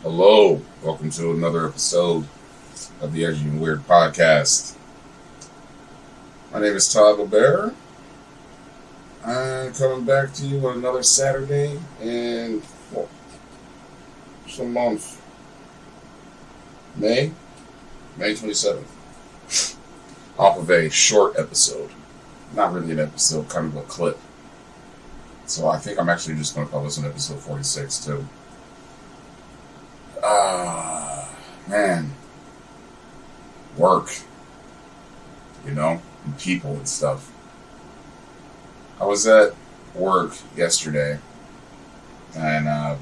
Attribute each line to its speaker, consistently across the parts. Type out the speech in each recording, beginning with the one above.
Speaker 1: Hello, welcome to another episode of the Edgy&Weird Podcast. My name is Todd LeBear. I'm coming back to you on another Saturday in some month. May 27th. Off of a short episode. Not really an episode, kind of a clip. So I think I'm actually just going to call this an episode 46 too. Man. Work. And people and stuff. I was at work yesterday. And, I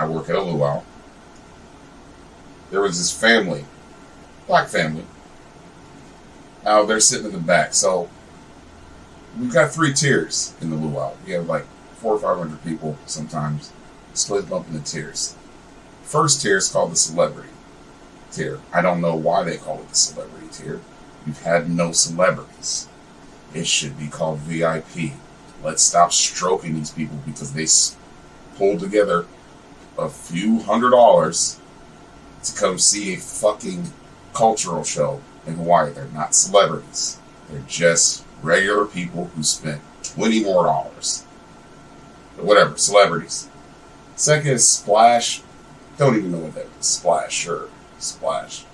Speaker 1: work at a luau. There was this family. Black family. Now, they're sitting in the back. So, we've got 3 tiers in the luau. We have like 400 or 500 people sometimes. Split them up into tiers. First tier is called the celebrity tier. I don't know why they call it the celebrity tier. We've had no celebrities. It should be called VIP. Let's stop stroking these people because they pulled together a few $100s to come see a fucking cultural show in Hawaii. They're not celebrities. They're just regular people who spent $20 more. But whatever, celebrities. Second is Splash. Don't even know what that is. Splash, sure. Splash.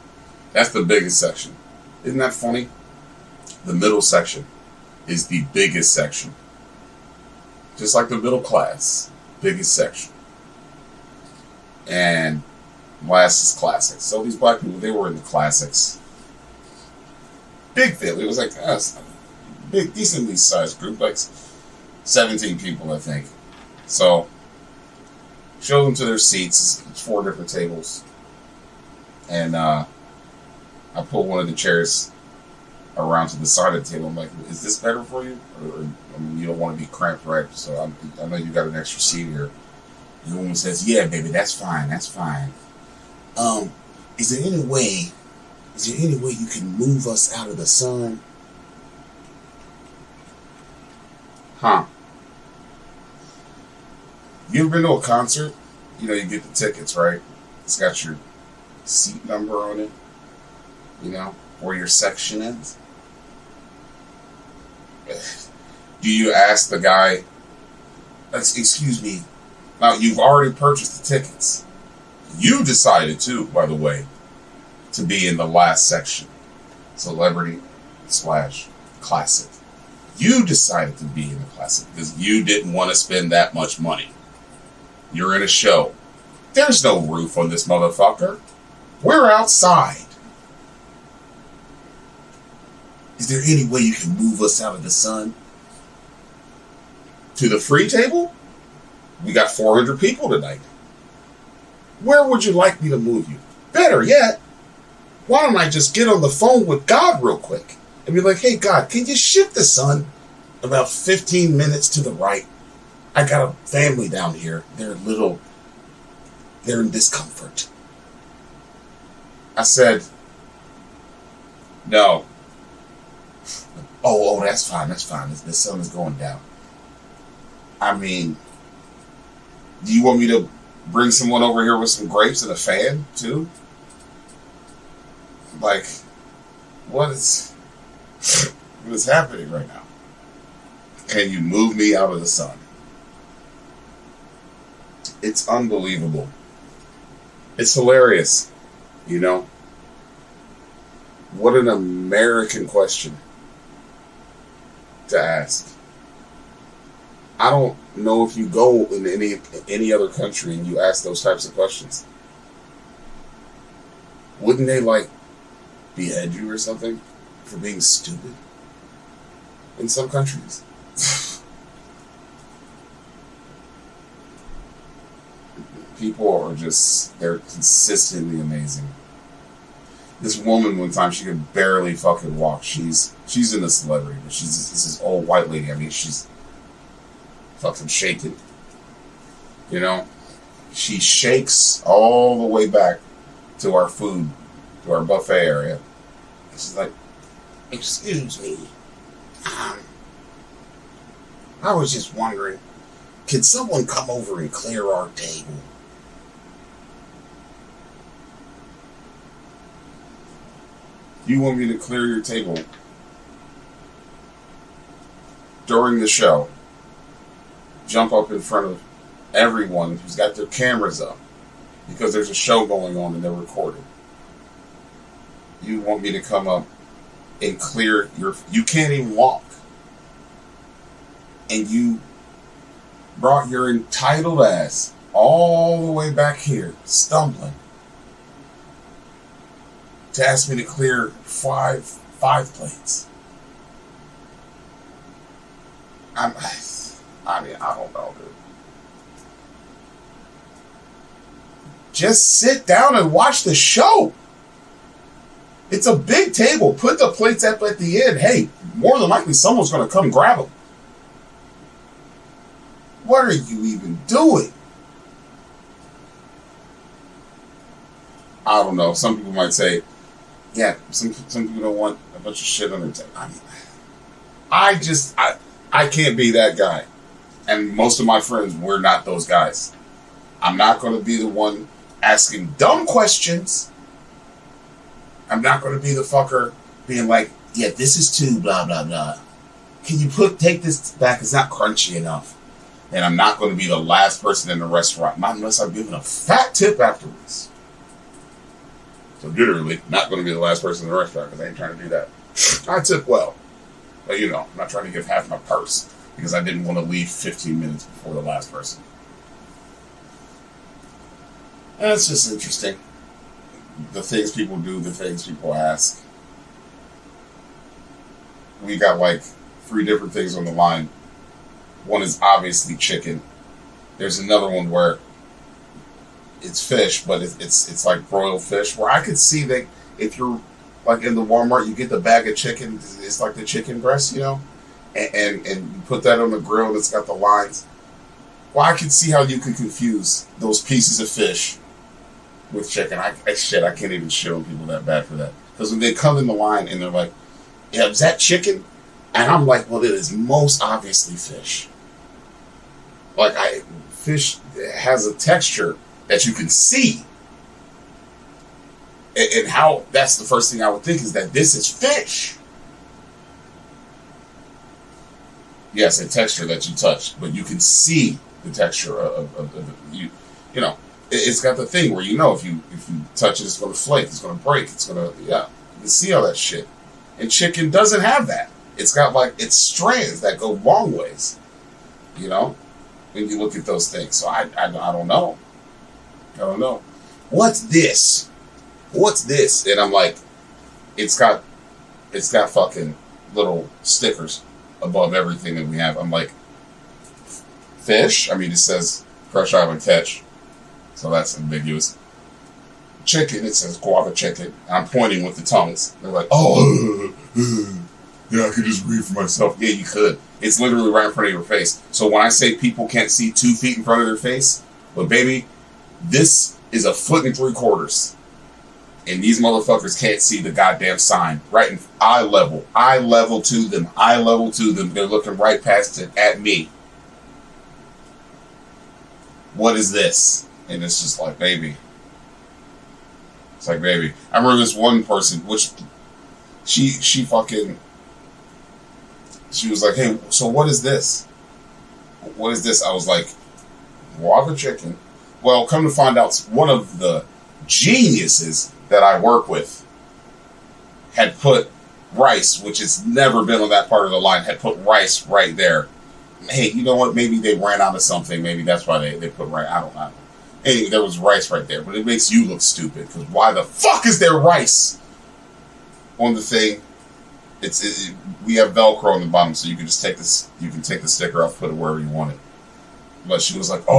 Speaker 1: That's the biggest section. Isn't that funny? The middle section is the biggest section. Just like the middle class. Biggest section. And last is classics. So these black people, they were in the classics. Big family. It was like us. Big, decently sized group. Like 17 people, I think. So show them to their seats. It's 4 different tables. And I pull one of the chairs around to the side of the table. I'm like, is this better for you? Or you don't want to be cramped, right? So I know you got an extra seat here. And the woman says, yeah, baby, that's fine. That's fine. Is there any way you can move us out of the sun? Huh. You ever been to a concert? You get the tickets, right? It's got your seat number on it, where your section is. Do you ask the guy, excuse me, now you've already purchased the tickets. You decided too, by the way, to be in the last section. Celebrity / classic. You decided to be in the classic because you didn't want to spend that much money. You're in a show. There's no roof on this motherfucker. We're outside. Is there any way you can move us out of the sun? To the free table? We got 400 people tonight. Where would you like me to move you? Better yet, why don't I just get on the phone with God real quick and be like, hey, God, can you shift the sun about 15 minutes to the right? I got a family down here. They're in discomfort. I said, no. Oh, that's fine. The sun is going down. Do you want me to bring someone over here with some grapes and a fan, too? Like, what is happening right now? Can you move me out of the sun? It's unbelievable. It's hilarious. What an American question to ask. I don't know if you go in any other country and you ask those types of questions. Wouldn't they behead you or something for being stupid? In some countries. People are they're consistently amazing. This woman one time, she could barely fucking walk. She's in a celebrity, but this is old white lady. She's fucking shaking. She shakes all the way back to our food, to our buffet area. She's like, excuse me. I was just wondering, can someone come over and clear our table? You want me to clear your table during the show, jump up in front of everyone who's got their cameras up because there's a show going on and they're recording. You want me to come up and clear you can't even walk. And you brought your entitled ass all the way back here, stumbling, to ask me to clear five plates. I don't know, dude. Just sit down and watch the show. It's a big table. Put the plates up at the end. Hey, more than likely someone's going to come grab them. What are you even doing? I don't know. Some people might say, yeah, some people don't want a bunch of shit on their table. I mean, I can't be that guy. And most of my friends, we're not those guys. I'm not going to be the one asking dumb questions. I'm not going to be the fucker being like, yeah, this is too blah, blah, blah. Can you take this back? It's not crunchy enough. And I'm not going to be the last person in the restaurant, not unless I'm given a fat tip afterwards. So literally, not going to be the last person in the restaurant because I ain't trying to do that. I tip well. But I'm not trying to give half my purse because I didn't want to leave 15 minutes before the last person. And it's just interesting. The things people do, the things people ask. We got like 3 different things on the line. One is obviously chicken. There's another one where it's fish, but it's like broiled fish. Where I could see that if you're like in the Walmart, you get the bag of chicken. It's like the chicken breast, and you put that on the grill and it's got the lines. Well, I can see how you can confuse those pieces of fish with chicken. I can't even show people that bad for that. Because when they come in the line and they're like, yeah, is that chicken? And I'm like, well, it is most obviously fish. Like, fish has a texture that you can see. And how, that's the first thing I would think is that this is fish. Yes, a texture that you touch, but you can see the texture of it's got the thing where if you touch it, it's going to flake, it's going to break, you can see all that shit. And chicken doesn't have that. It's got it's strands that go long ways, when you look at those things. So I don't know. I don't know. What's this? And I'm like, it's got fucking little stickers above everything that we have. I'm like, fish? I mean, it says Fresh Island Catch, so that's ambiguous. Chicken, it says guava chicken. And I'm pointing with the tongues. They're like, oh, yeah, I could just read for myself. Yeah, you could. It's literally right in front of your face. So when I say people can't see 2 feet in front of their face, but baby, this is 1.75 foot. And these motherfuckers can't see the goddamn sign. Right in eye level. Eye level to them. They're looking right past it at me. What is this? And it's just like, baby. It's like, baby. I remember this one person, which she was like, hey, so what is this? What is this? I was like, guava chicken. Well, come to find out, one of the geniuses that I work with had put rice, which has never been on that part of the line, had put rice right there. Hey, you know what? Maybe they ran out of something. Maybe that's why they put rice. I don't know. Anyway, there was rice right there, but it makes you look stupid because why the fuck is there rice on the thing? We have Velcro on the bottom, so you can just take this. You can take the sticker off, put it wherever you want it. But she was like, I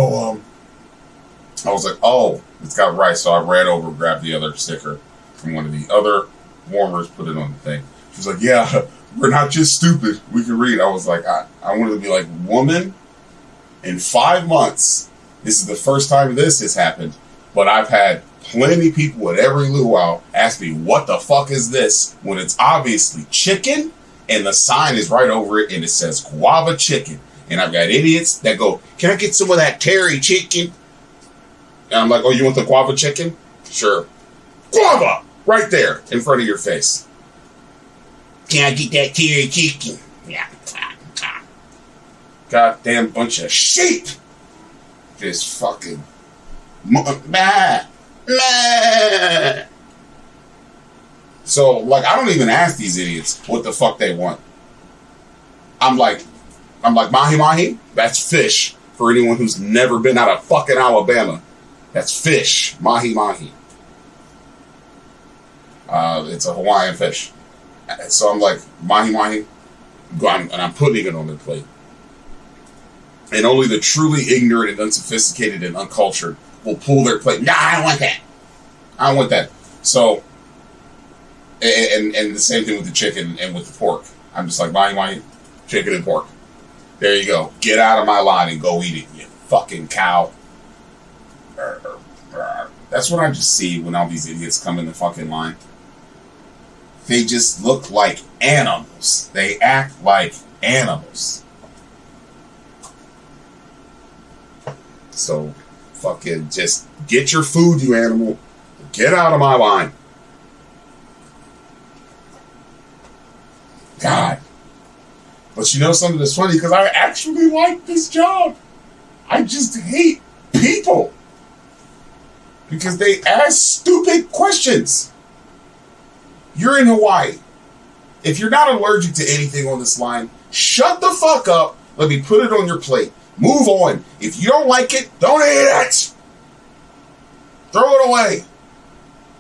Speaker 1: was like, oh, it's got rice. So I ran over, grabbed the other sticker from one of the other warmers, put it on the thing. She was like, yeah, we're not just stupid. We can read. I was like, I wanted to be like, woman, in 5 months, this is the first time this has happened. But I've had plenty of people at every luau ask me, what the fuck is this? When it's obviously chicken and the sign is right over it and it says guava chicken. And I've got idiots that go, can I get some of that terry chicken? And I'm like, oh, you want the guava chicken? Sure. Guava! Right there, in front of your face. Can I get that terry chicken? Yeah. Goddamn bunch of sheep. Just fucking. So, like, I don't even ask these idiots what the fuck they want. I'm like, mahi mahi? That's fish. For anyone who's never been out of fucking Alabama. That's fish. Mahi mahi. It's a Hawaiian fish. So I'm like, mahi mahi? And I'm putting it on their plate. And only the truly ignorant and unsophisticated and uncultured will pull their plate. Nah, I don't want that. I don't want that. So, and the same thing with the chicken and with the pork. I'm just like, mahi, chicken and pork. There you go. Get out of my line and go eat it, you fucking cow. That's what I just see when all these idiots come in the fucking line. They just look like animals. They act like animals. So, fucking just get your food, you animal. Get out of my line. God. But you know something that's funny? Because I actually like this job. I just hate people. Because they ask stupid questions. You're in Hawaii. If you're not allergic to anything on this line, shut the fuck up. Let me put it on your plate. Move on. If you don't like it, don't eat it. Throw it away.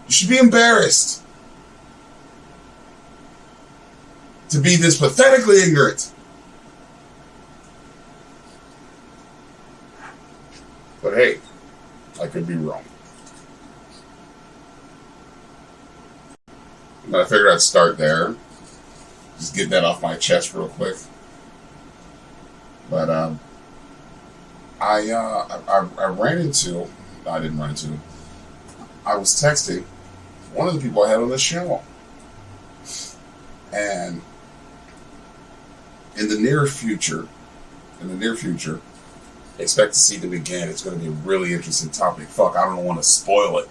Speaker 1: You should be embarrassed to be this pathetically ignorant. But hey, I could be wrong. But I figured I'd start there. Just get that off my chest real quick. But I was texting one of the people I had on the show. And in the near future, expect to see them again. It's going to be a really interesting topic. Fuck, I don't want to spoil it.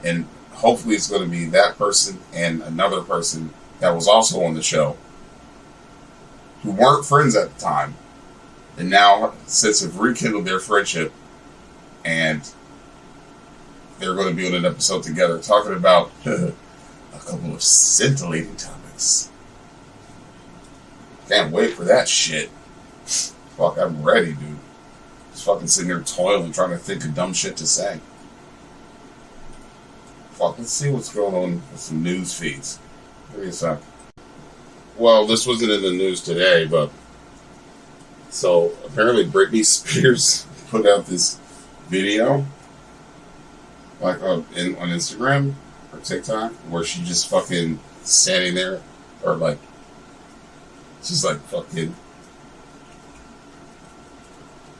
Speaker 1: And hopefully it's going to be that person and another person that was also on the show who weren't friends at the time and now since have rekindled their friendship, and they're going to be on an episode together talking about a couple of scintillating topics. Can't wait for that shit. Fuck, I'm ready, dude. Just fucking sitting here toiling, trying to think of dumb shit to say. Fuck, let's see what's going on with some news feeds. Give me a sec. Well, this wasn't in the news today, but so apparently Britney Spears put out this video, like on Instagram or TikTok, where she just fucking standing there, or like she's like fucking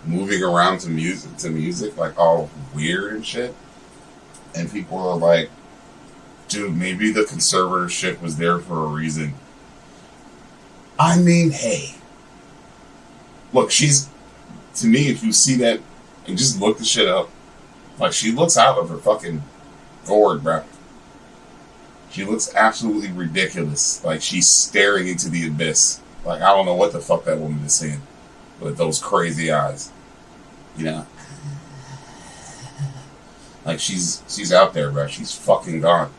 Speaker 1: moving around to music, like all weird and shit. And people are like, dude, maybe the conservatorship was there for a reason. I mean, hey. Look, she's, to me, if you see that, and just look the shit up, like, she looks out of her fucking gourd, bro. She looks absolutely ridiculous. Like, she's staring into the abyss. Like, I don't know what the fuck that woman is seeing with those crazy eyes. You know? Like, she's out there, bro. She's fucking gone.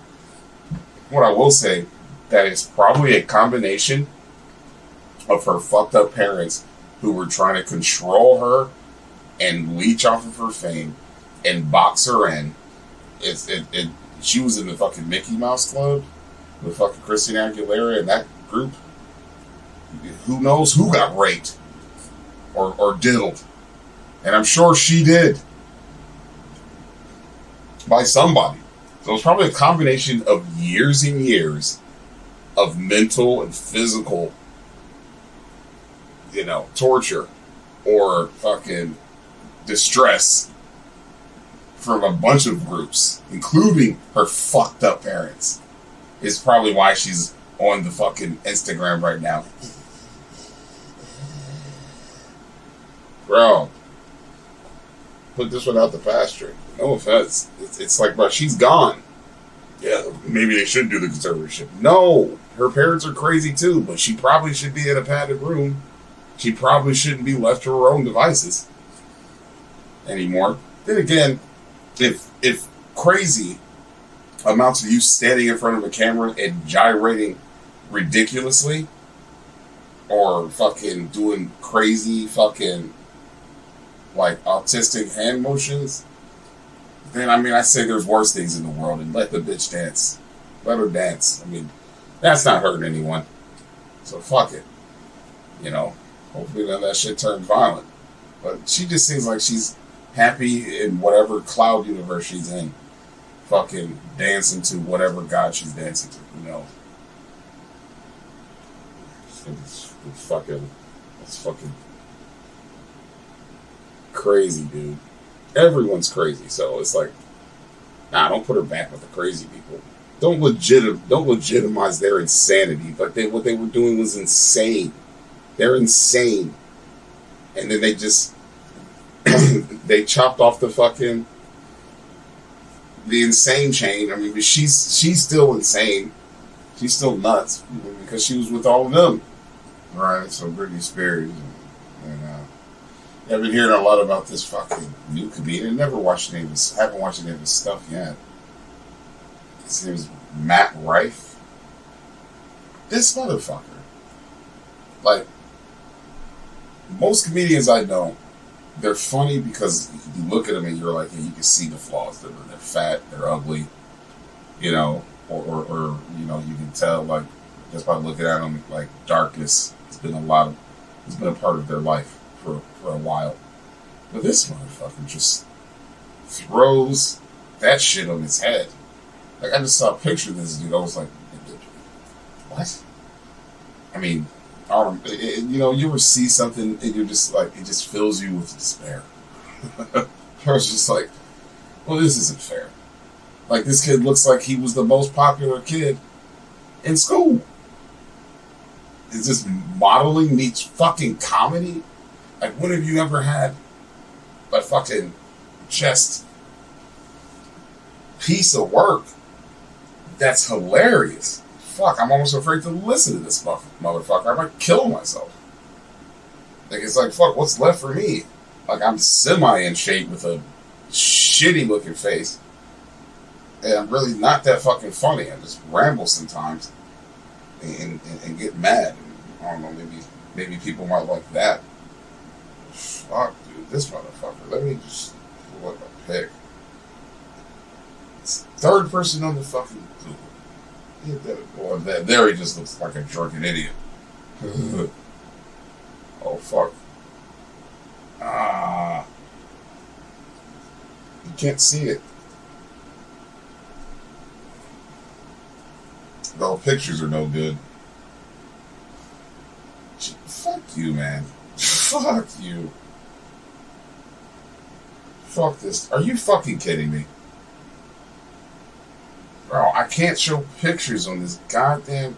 Speaker 1: What I will say, that it's probably a combination of her fucked up parents who were trying to control her and leech off of her fame and box her in. She was in the fucking Mickey Mouse Club with fucking Christina Aguilera and that group. Who knows who got raped or diddled. And I'm sure she did. By somebody. So it's probably a combination of years and years of mental and physical, torture or fucking distress from a bunch of groups, including her fucked up parents. Is probably why she's on the fucking Instagram right now. Bro, put this one out the pasture. No offense. It's like, bro, she's gone. Yeah, maybe they should do the conservatorship. No, her parents are crazy too, but she probably should be in a padded room. She probably shouldn't be left to her own devices anymore. Then again, if crazy amounts to you standing in front of a camera and gyrating ridiculously, or fucking doing crazy fucking like autistic hand motions, then I say there's worse things in the world, and let the bitch dance. Let her dance. I mean, that's not hurting anyone. So fuck it. Hopefully none of that shit turns violent. But she just seems like she's happy in whatever cloud universe she's in. Fucking dancing to whatever god she's dancing to. It's fucking crazy, dude. Everyone's crazy, so it's like, nah, don't put her back with the crazy people. Don't legitimize their insanity. But what they were doing was insane. They're insane. And then they just they chopped off the insane chain. I mean, she's still insane. She's still nuts because she was with all of them. Right, so Britney Spears. I've been hearing a lot about this fucking new comedian. Haven't watched any of his stuff yet. His name is Matt Rife. This motherfucker. Like, most comedians I know, they're funny because you look at them and you're like, yeah, you can see the flaws. They're fat, they're ugly, or you can tell, like, just by looking at them, like, darkness has been a part of their life for a while. But this motherfucker just throws that shit on his head. Like, I just saw a picture of this dude. I was like, what? I mean, you ever see something and you're just like, it just fills you with despair. I was just like, well, this isn't fair. Like, this kid looks like he was the most popular kid in school. Is this modeling meets fucking comedy? Like, when have you ever had a fucking just piece of work that's hilarious? Fuck, I'm almost afraid to listen to this motherfucker. I might kill myself. Like, it's like, fuck, what's left for me? Like, I'm semi in shape with a shitty looking face. And I'm really not that fucking funny. I just ramble sometimes and get mad. I don't know, maybe people might like that. Fuck, dude, this motherfucker. Let me just pull up a pic. It's third person on the fucking Google. There he just looks like a drunken idiot. Oh, fuck. You can't see it. The pictures are no good. Fuck you, man. Fuck you. Fuck this. Are you fucking kidding me? Bro, I can't show pictures on this goddamn...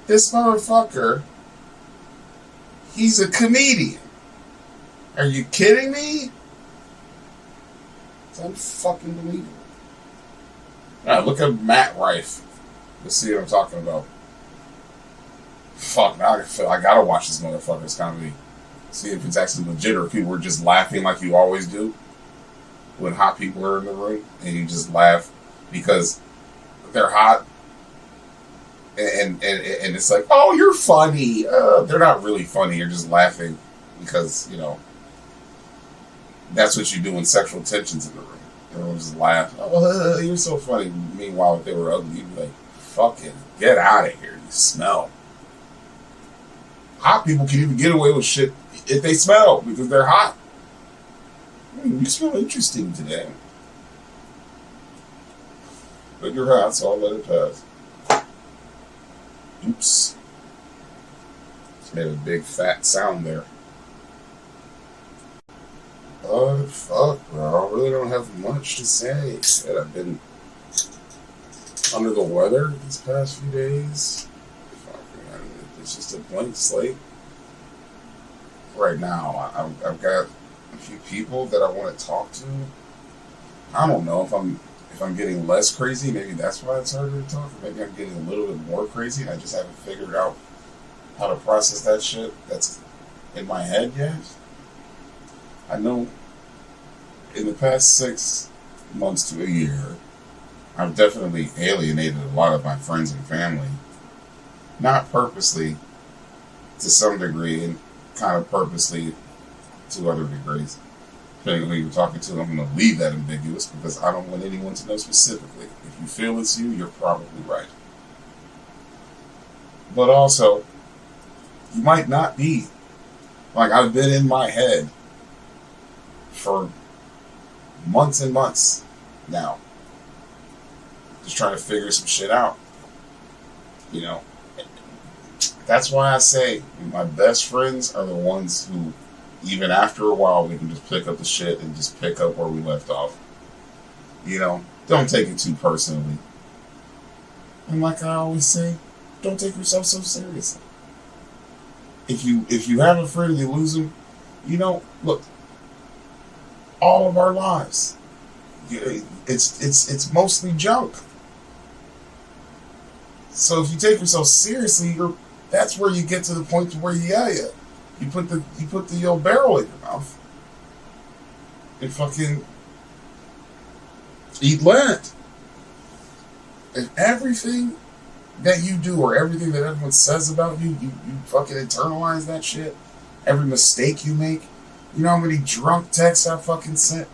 Speaker 1: This motherfucker, he's a comedian. Are you kidding me? It's unfucking believable. Alright, look at Matt Rife. Let's see what I'm talking about. Fuck, now I gotta watch this motherfucker's comedy. See if it's actually legit or if people were just laughing like you always do when hot people are in the room and you just laugh because they're hot and it's like, oh, you're funny. They're not really funny. You're just laughing because, that's what you do when sexual tension's in the room. Everyone just laugh. Oh, you're so funny. Meanwhile, if they were ugly, you'd be like, fucking get out of here. You smell. Hot people can even get away with shit if they smell because they're hot. You smell interesting today. But you're hot, so I'll let it pass. Oops. Just made a big fat sound there. Oh, fuck, bro. I really don't have much to say. Shit, I've been under the weather these past few days. Fuck, man. It's just a blank slate. Right now, I've got a few people that I want to talk to. I don't know if I'm if I'm getting less crazy, maybe that's why it's harder to talk. Maybe I'm getting a little bit more crazy and I just haven't figured out how to process that shit that's in my head yet. I know in the past 6 months to a year, I've definitely alienated a lot of my friends and family. Not purposely, to some degree, and kind of purposely to other degrees. Depending on who you're talking to, I'm going to leave that ambiguous because I don't want anyone to know specifically. If you feel it's you, you're probably right. But also, you might not be. Like, I've been in my head for months and months now. Just trying to figure some shit out. You know, that's why I say my best friends are the ones who, even after a while, we can just pick up the shit and just pick up where we left off. You know, don't take it too personally. And like I always say, don't take yourself so seriously. If you have a friend and you lose him, you know, look, all of our lives, it's mostly junk. So if you take yourself seriously, that's where you get to the point to where you put the old barrel in your mouth and fucking eat lead. And everything that you do or everything that everyone says about you fucking internalize that shit. Every mistake you make. You know how many drunk texts I fucking sent?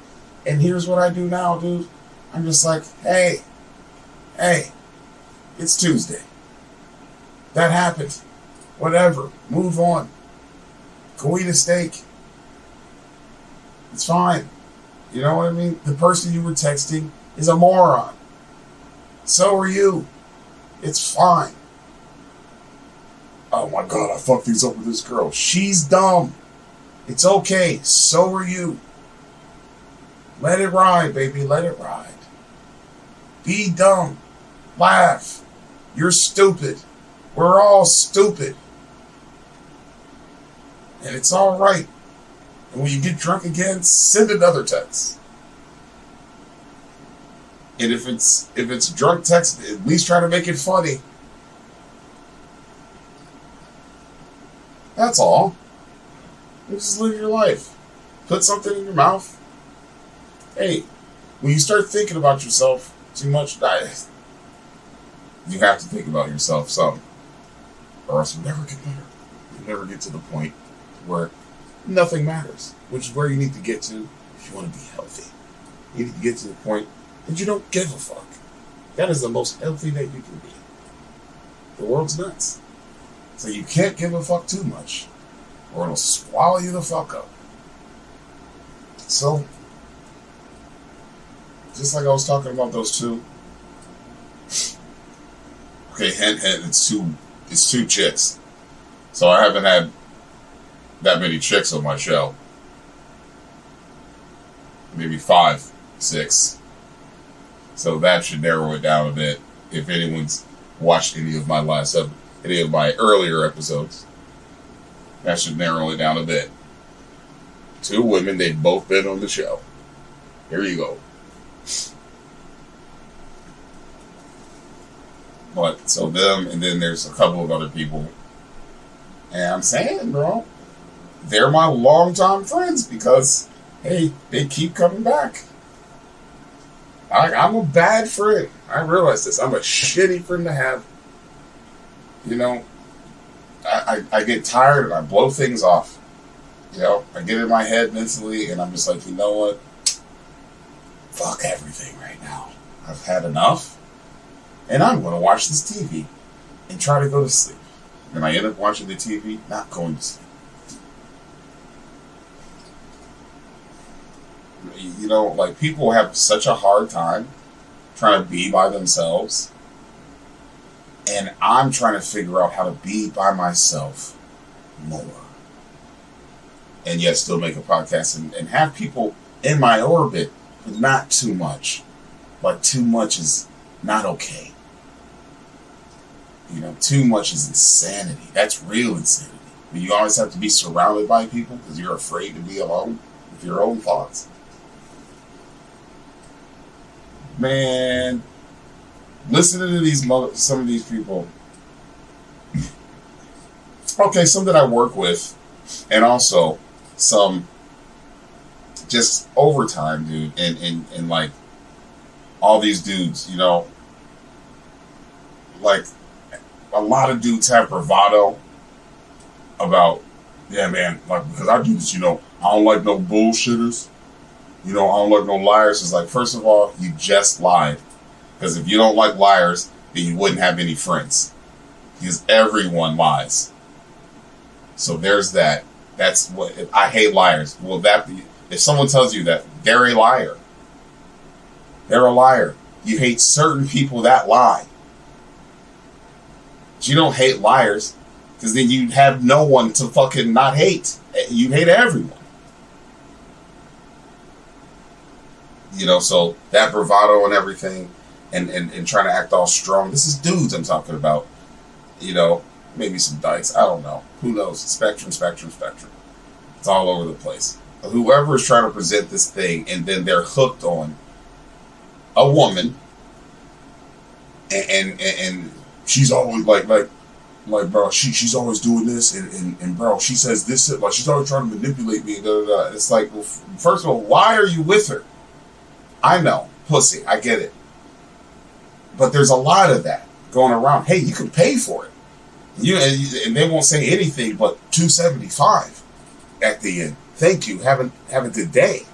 Speaker 1: And here's what I do now, dude. I'm just like, hey, it's Tuesday. That happened. Whatever. Move on. Go eat a steak. It's fine. You know what I mean? The person you were texting is a moron. So are you. It's fine. Oh my God, I fucked things up with this girl. She's dumb. It's okay. So are you. Let it ride, baby. Let it ride. Be dumb. Laugh. You're stupid. We're all stupid. And it's all right. And when you get drunk again, send another text. And if it's drunk text, at least try to make it funny. That's all. You just live your life. Put something in your mouth. Hey, when you start thinking about yourself too much, you have to think about yourself some. Or else you'll never get better. You'll never get to the point where nothing matters. Which is where you need to get to if you want to be healthy. You need to get to the point that you don't give a fuck. That is the most healthy that you can be. The world's nuts. So you can't give a fuck too much, or it'll swallow you the fuck up. So, just like I was talking about those two. Okay, hint, it's two chicks. So I haven't had that many chicks on my show. Maybe 5, 6. So that should narrow it down a bit. If anyone's watched any of my earlier episodes, that should narrow it down a bit. 2 women, they've both been on the show. Here you go. But, so them, and then there's a couple of other people. And I'm saying, bro, they're my longtime friends because, hey, they keep coming back. I'm a bad friend. I realize this. I'm a shitty friend to have. You know, I get tired and I blow things off. You know, I get in my head mentally and I'm just like, you know what? Fuck everything right now. I've had enough. And I'm going to watch this TV and try to go to sleep. And I end up watching the TV, not going to sleep. You know, like, people have such a hard time trying to be by themselves. And I'm trying to figure out how to be by myself more. And yet still make a podcast and have people in my orbit, but not too much. Like, too much is not okay. You know, too much is insanity. That's real insanity. But you always have to be surrounded by people because you're afraid to be alone with your own thoughts. Man, listening to some of these people. Okay, some that I work with, and also some just overtime, dude, and like all these dudes, you know, like a lot of dudes have bravado about, yeah, man, like, because I do this, you know, I don't like no bullshitters, you know, I don't like no liars. It's like, first of all, you just lied, because if you don't like liars, then you wouldn't have any friends, because everyone lies. So there's that. That's what I hate liars. Will that be? If someone tells you that, they're a liar. They're a liar. You hate certain people that lie. But you don't hate liars, because then you'd have no one to fucking not hate. You'd hate everyone. You know, so that bravado and everything, and trying to act all strong. This is dudes I'm talking about. You know, maybe some dykes. I don't know. Who knows? Spectrum. It's all over the place. Whoever is trying to present this thing, and then they're hooked on a woman, and she's always like bro, she's always doing this, and bro, she says this, like she's always trying to manipulate me. It's like, well, first of all, why are you with her? I know, pussy, I get it, but there's a lot of that going around. Hey, you can pay for it. And they won't say anything but $275 at the end. Thank you. Have a good day.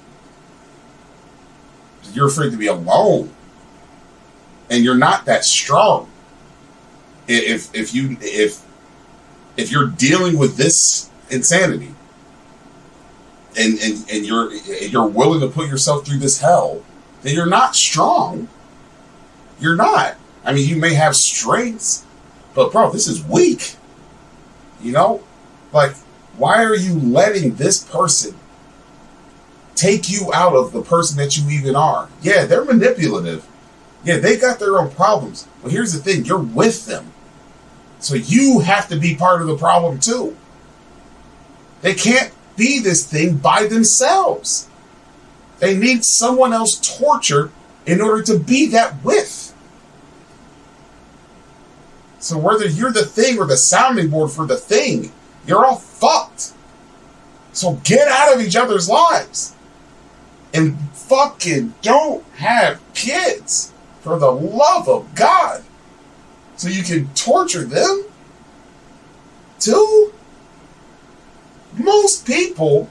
Speaker 1: You're afraid to be alone, and you're not that strong. If you're dealing with this insanity, and you're willing to put yourself through this hell, then you're not strong. You're not. I mean, you may have strengths, but bro, this is weak. You know? Like, why are you letting this person take you out of the person that you even are? Yeah, they're manipulative. Yeah, they got their own problems. But here's the thing, you're with them. So you have to be part of the problem too. They can't be this thing by themselves. They need someone else tortured in order to be that with. So whether you're the thing or the sounding board for the thing, you're all fucked. So get out of each other's lives. And fucking don't have kids, for the love of God. So you can torture them too. Most people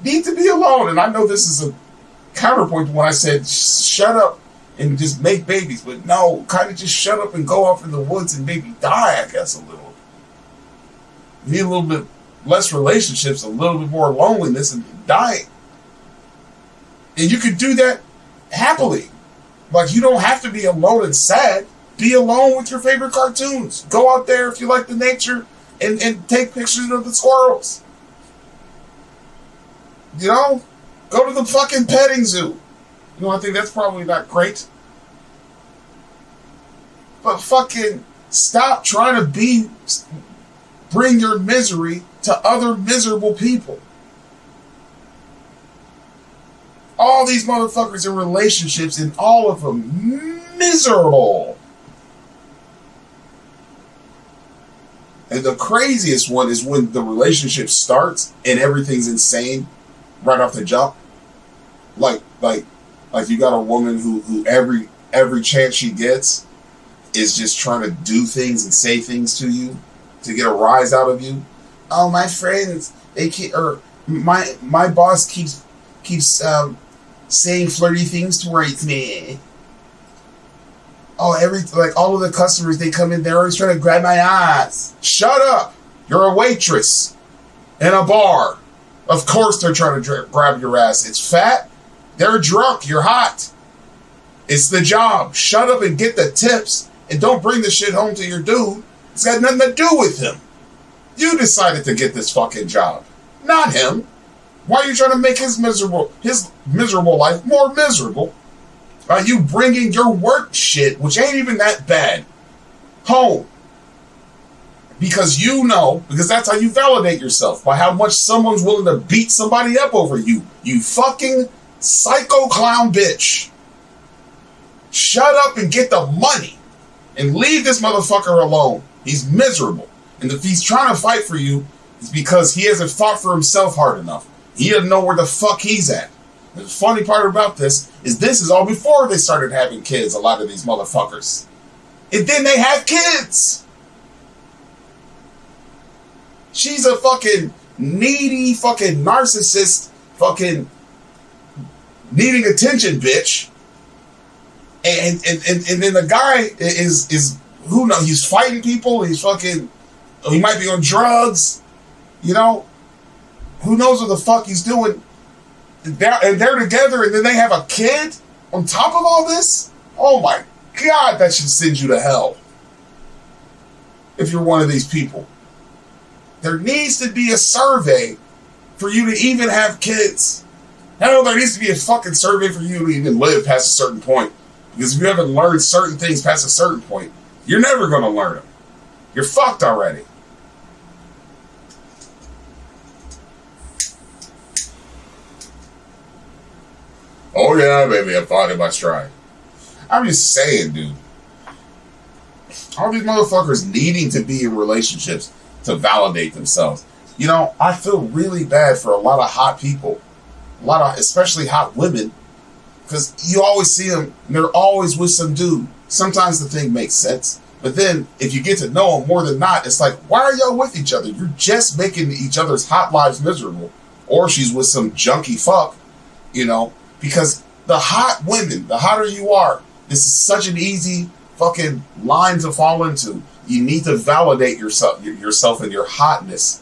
Speaker 1: need to be alone. And I know this is a counterpoint to when I said shut up and just make babies, but no, kind of just shut up and go off in the woods and maybe die, I guess, a little. You need a little bit less relationships, a little bit more loneliness, and dying. And you can do that happily. Like, you don't have to be alone and sad. Be alone with your favorite cartoons. Go out there if you like the nature and take pictures of the squirrels. You know? Go to the fucking petting zoo. You know, I think that's probably not great. But fucking stop trying to bring your misery to other miserable people. All these motherfuckers in relationships, and all of them miserable. And the craziest one is when the relationship starts and everything's insane right off the jump. Like you got a woman who every chance she gets is just trying to do things and say things to you to get a rise out of you. Oh, my friends, my boss keeps saying flirty towards me. Oh, all of the customers, they come in, they're always trying to grab my ass. Shut up! You're a waitress in a bar. Of course they're trying to grab your ass. It's fat. They're drunk. You're hot. It's the job. Shut up and get the tips, and don't bring the shit home to your dude. It's got nothing to do with him. You decided to get this fucking job, not him. Why are you trying to make his miserable life more miserable? Are you bringing your work shit, which ain't even that bad, home? Because that's how you validate yourself, by how much someone's willing to beat somebody up over you. You fucking psycho clown bitch. Shut up and get the money. And leave this motherfucker alone. He's miserable. And if he's trying to fight for you, it's because he hasn't fought for himself hard enough. He doesn't know where the fuck he's at. And the funny part about this is all before they started having kids, a lot of these motherfuckers. And then they have kids. She's a fucking needy fucking narcissist, fucking needing attention bitch. And then the guy is who knows, he's fighting people, he might be on drugs, you know? Who knows what the fuck he's doing? And they're together and then they have a kid on top of all this? Oh my God, that should send you to hell. If you're one of these people. There needs to be a survey for you to even have kids. Hell, there needs to be a fucking survey for you to even live past a certain point. Because if you haven't learned certain things past a certain point, you're never going to learn them. You're fucked already. Oh yeah, baby, I thought it by stride. I'm just saying, dude. All these motherfuckers needing to be in relationships to validate themselves. You know, I feel really bad for a lot of hot people. Especially hot women. Because you always see them, and they're always with some dude. Sometimes the thing makes sense. But then, if you get to know them more than not, it's like, why are y'all with each other? You're just making each other's hot lives miserable. Or she's with some junky fuck, you know. Because the hot women, the hotter you are, this is such an easy fucking line to fall into. You need to validate yourself and your hotness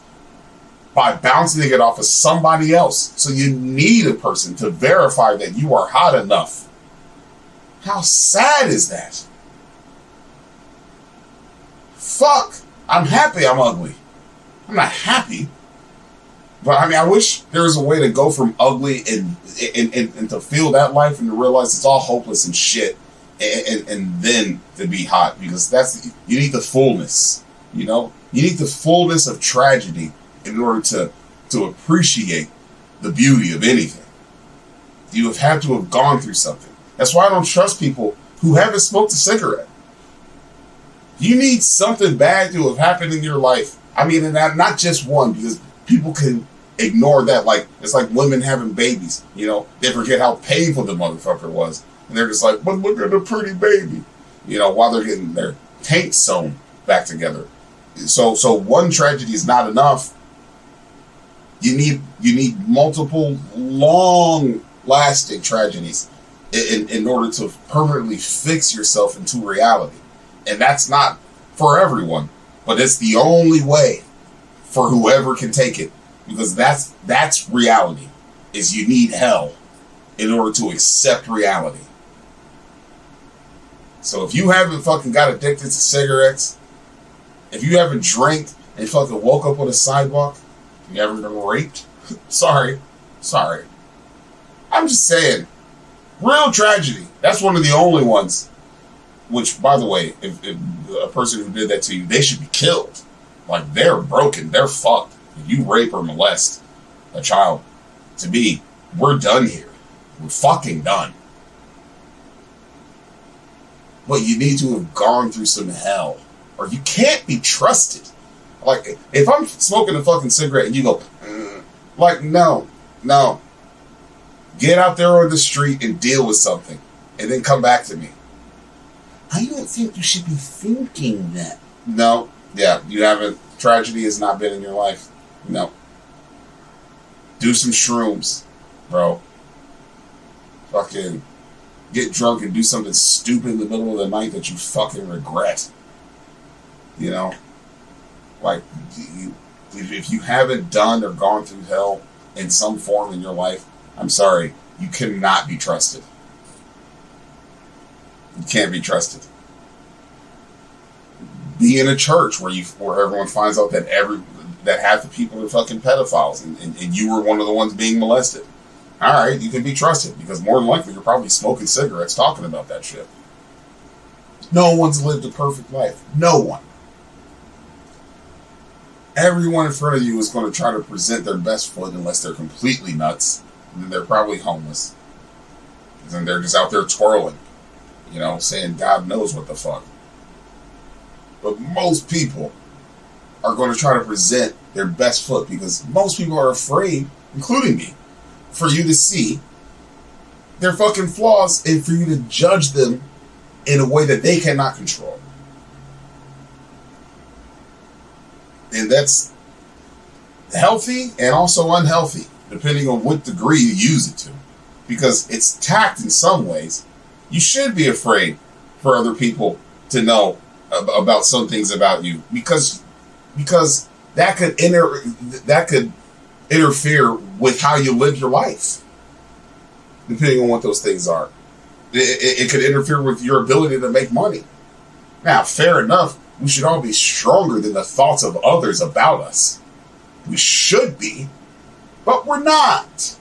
Speaker 1: by bouncing it off of somebody else. So you need a person to verify that you are hot enough. How sad is that? Fuck. I'm happy I'm ugly. I'm not happy. But I mean, I wish there was a way to go from ugly and to feel that life and to realize it's all hopeless and shit and then to be hot, because you need the fullness, you know? You need the fullness of tragedy in order to appreciate the beauty of anything. You have had to have gone through something. That's why I don't trust people who haven't smoked a cigarette. You need something bad to have happened in your life. I mean, and not just one, because people can ignore that. Like, it's like women having babies, you know? They forget how painful the motherfucker was. And they're just like, but look at the pretty baby. You know, while they're getting their taint sewn back together. So one tragedy is not enough. You need multiple long-lasting tragedies in order to permanently fix yourself into reality. And that's not for everyone, but it's the only way for whoever can take it. Because that's reality, is you need hell in order to accept reality. So if you haven't fucking got addicted to cigarettes, if you haven't drank and fucking woke up on a sidewalk, you haven't been raped, sorry. I'm just saying, real tragedy. That's one of the only ones. Which, by the way, if a person who did that to you, they should be killed. Like, they're broken, they're fucked. If you rape or molest a child, to me, we're done here. We're fucking done. But you need to have gone through some hell, or you can't be trusted. Like, if I'm smoking a fucking cigarette and you go, like, no. Get out there on the street and deal with something, and then come back to me. I don't think you should be thinking that. No, yeah, you haven't. Tragedy has not been in your life. No. Do some shrooms, bro. Fucking get drunk and do something stupid in the middle of the night that you fucking regret. You know? Like, if you haven't done or gone through hell in some form in your life, I'm sorry, you cannot be trusted. You can't be trusted. Be in a church where everyone finds out that half the people are fucking pedophiles and you were one of the ones being molested. Alright, you can be trusted, because more than likely you're probably smoking cigarettes talking about that shit. No one's lived a perfect life. No one. Everyone in front of you is going to try to present their best foot unless they're completely nuts. And then they're probably homeless. And then they're just out there twirling. saying God knows what the fuck. But most people are going to try to present their best foot because most people are afraid, including me, for you to see their fucking flaws and for you to judge them in a way that they cannot control. And that's healthy and also unhealthy, depending on what degree you use it to. Because it's tact in some ways. You should be afraid for other people to know about some things about you. Because that could interfere with how you live your life. Depending on what those things are. It could interfere with your ability to make money. Now, fair enough, we should all be stronger than the thoughts of others about us. We should be, but we're not.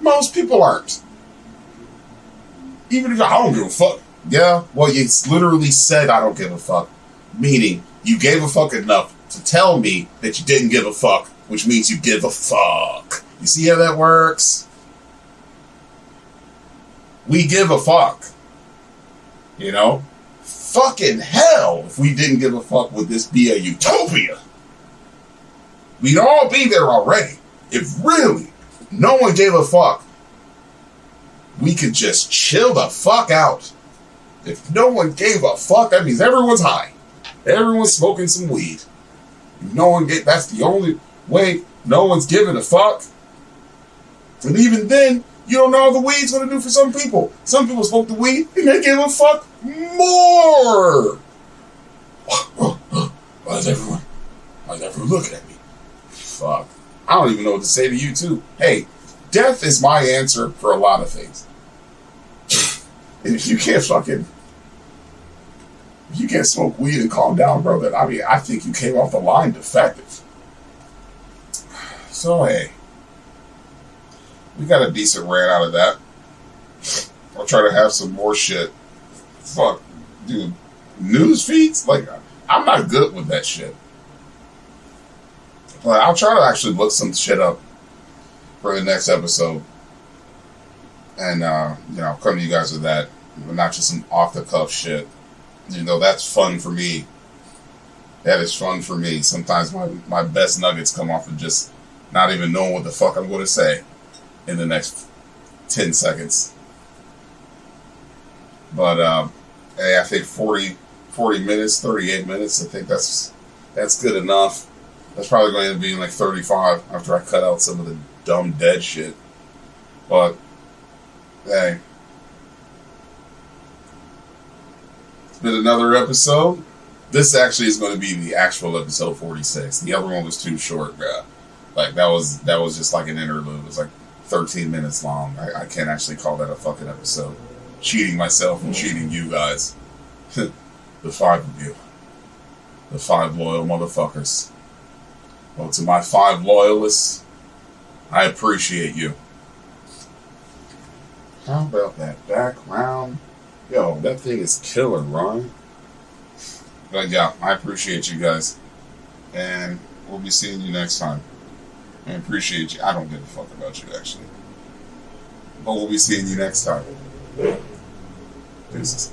Speaker 1: Most people aren't. Even if I don't give a fuck. Yeah, well, you literally said I don't give a fuck. Meaning, you gave a fuck enough to tell me that you didn't give a fuck, which means you give a fuck. You see how that works? We give a fuck. Fucking hell, if we didn't give a fuck, would this be a utopia? We'd all be there already. If really no one gave a fuck, we could just chill the fuck out. If no one gave a fuck, that means everyone's high. Everyone's smoking some weed. If that's the only way no one's giving a fuck. And even then, you don't know what the weed's going to do for some people. Some people smoke the weed and they give a fuck more. Why is everyone looking at me? Fuck. I don't even know what to say to you too. Hey, death is my answer for a lot of things. If you can't smoke weed and calm down, bro, then I think you came off the line defective. So hey, we got a decent rant out of that. I'll try to have some more shit. Fuck, dude. News feeds? Like, I'm not good with that shit. But I'll try to actually look some shit up for the next episode. And, come to you guys with that. But not just some off-the-cuff shit. That's fun for me. That is fun for me. Sometimes my best nuggets come off of just not even knowing what the fuck I'm going to say in the next 10 seconds. But, hey, I think 40 minutes, 38 minutes, I think that's good enough. That's probably going to end up being like 35 after I cut out some of the dumb dead shit. But, hey. It's been another episode. This actually is going to be the actual episode 46. The other one was too short, bruh. Like, that was just like an interlude. It was like 13 minutes long. I can't actually call that a fucking episode. Cheating myself and cheating you guys. The 5 of you. The 5 loyal motherfuckers. Well, to my 5 loyalists, I appreciate you. How about that background? Yo, that thing is killer, Ron. But yeah, I appreciate you guys. And we'll be seeing you next time. I appreciate you. I don't give a fuck about you, actually. But we'll be seeing you next time. Deuces.